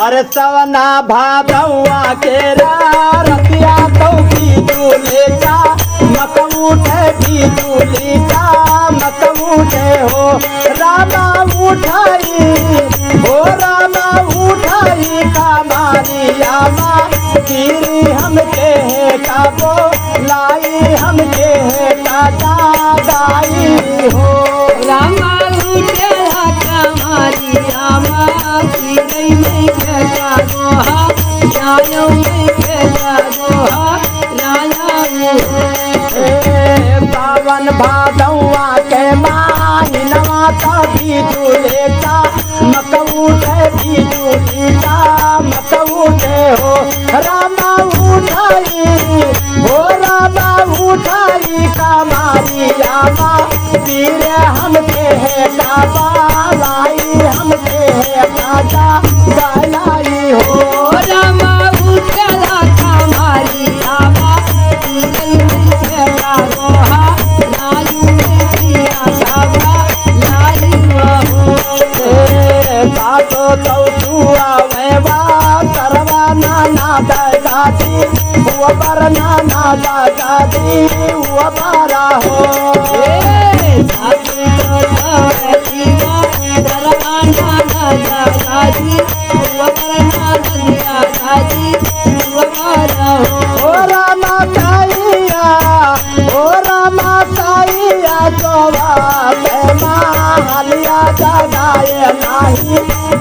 अरे सवना भादवा के रतिया तो बीजुली का मकऊठे बीजुली का मकऊठे हो रामा उठाई हो रामा उठाई का मारिया माँ गिरी हमके है का बोलाई हमके है का दादाई हो रामा उठेला कमारिया माँ गिरी में खेला गोहा जायो में खेला गोहा राया सावन भादवा के माहिनवा का बीजुले का मकऊठे बीजुली का मकऊठे हो रामा उठाई हो रामा उठाई का मारिया माँ वीर हमके है का बालाई हमके है का बालाई हो रामा उठेला कमारिया माँ गिरी में खेला गोहा लायू में किया जावा लाई सातो तो दुआ वेवा सरवा नाना दादी हुआ पर नाना दादी हुआ पारा हो ओ रामा ताइया गोवा मालिया जगाए नाही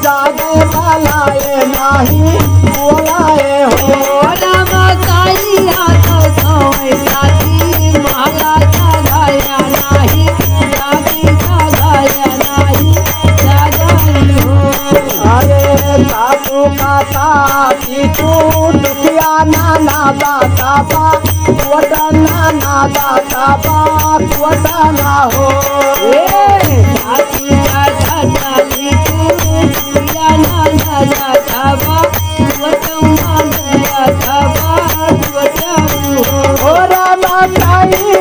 जागे भलाए नाही बोलाए हो सासू का साथी तू दुखिया नाना दादा बा वटा नाना दादा बा वटा ना हो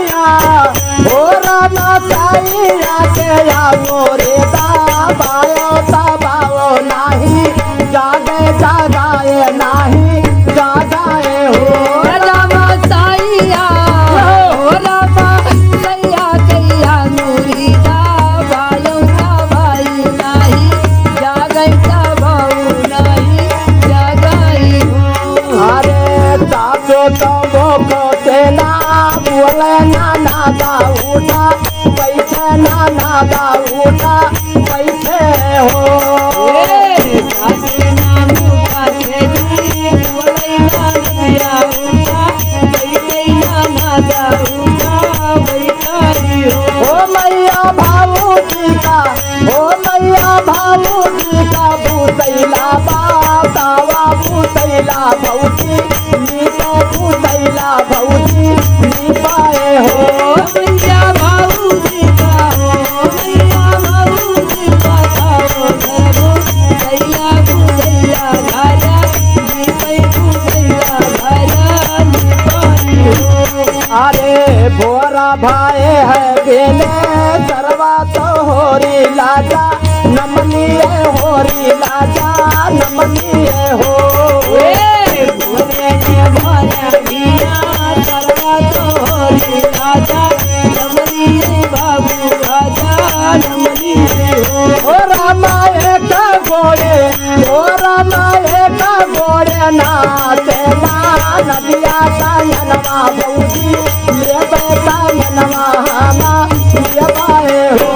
हो रामा ताइया के या मोरे दाबायो दबाओ नाही जागे जगाए नाही जगाए हो बोले नाना दाऊदा बैठे नाना दाऊदा बैठे हो मैया भाऊजी का भूतैला बाबा भूतैला भौजी नीता भूतैला भौजी नी पाए हो अरे भोरा भाई है बेले सरवा तो होरी लाजा नमनी होरी लाजा नमनी हो नाचे नदिया कांगनवा भौजी ले कांगनवा हमा ले पाए हो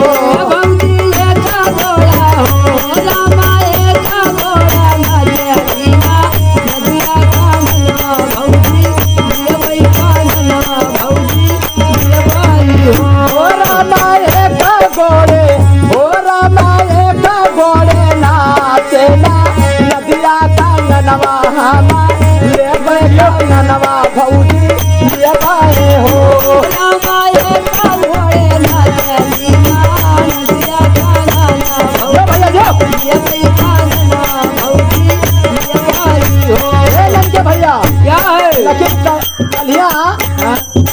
नवा भौजी ले पाए हो भैया क्या है कलिया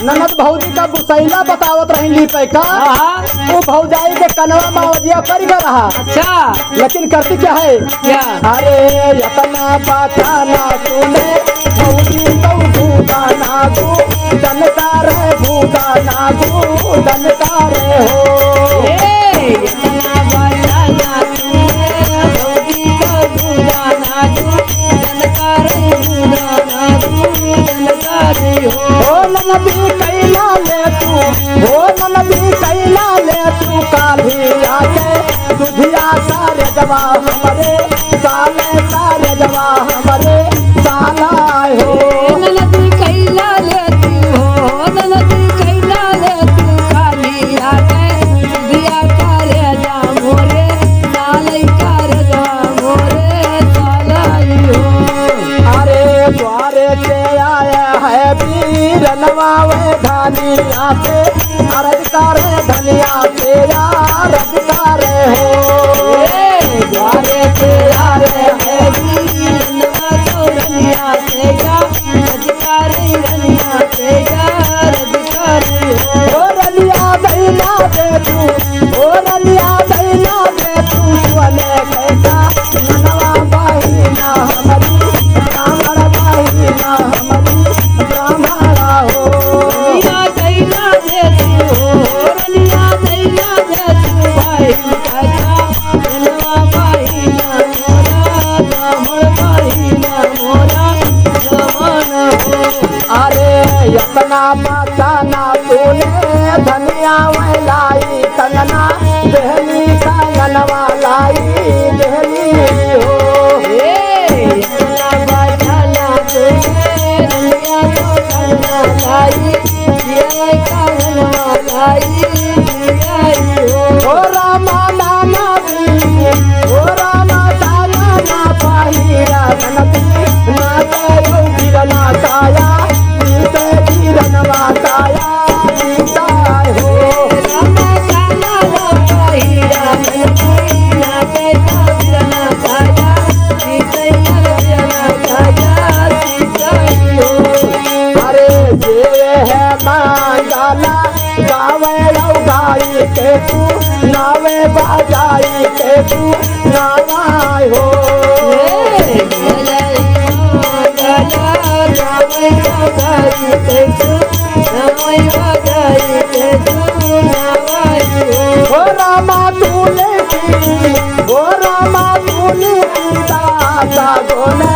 ननद भौजी का कुसैला बतावत रही पैका हाँ वो भौजाई के कनवा मावजिया कर गया रहा, अच्छा लेकिन करती क्या है? क्या अरे यतना पाता ना तूने भौजी तो भूदा नागू दनकार भूदा नागू दनकार हो। इतना बड़ा ना तूने भौजी को भूला ना तू जनकार भूला ना तू जनकार हो हो ननदी कैला ले तू, हो ननदी कैला ले तू काली आके दुधिया सारे जवा हमरे साले सारे जवा हमरे साला हो। ननदी कैला लेती हो ननदी कैला लेती काली आके दिया करे जा मोरे सालै करे जा मोरे सालाई हो अरे द्वारे से आया है वीर नवावे धनिया से अरजकार धनिया से अरजकार हो। द्वारे से आ रहे हैं रनिया से या रजकारी रनिया से या रजकारी हो ओ रनिया दैना दे तू, ओ रनिया दैना दे तू सुने कैसा ननवा बहिना हमारी ब्राह्मण बहिना हमारी ब्राह्मणा हो। रनिया दैना देती हो रनिया दैना देती भाई काका रनवा भाई ना मोरा ब्राह्मण भाई ना मोरा ब्राह्मण हो अरे यतना बचाना तूने धनिया लाई कंगना देहली कंगनवा लाई देहली हो। इतना बचाना तुझे रनिया तो करना लाई ये करना लाई जियाई हो ओ रामा नाना दी, ओ रामा ताना ना पाहिरा ननदी ना कयो गिरना काया जीते गिरनवा काया जीता हो। रामा काना ला पाहिरा मनकी ना कैसा बिरना काया सीते बिरना काया सीताई हो अरे जे है मांगाला गावे गाई के तू नावे बाजाई के तू नावाय हो। ओ रामा तूने की, ओ रामा तूने की दाता गोने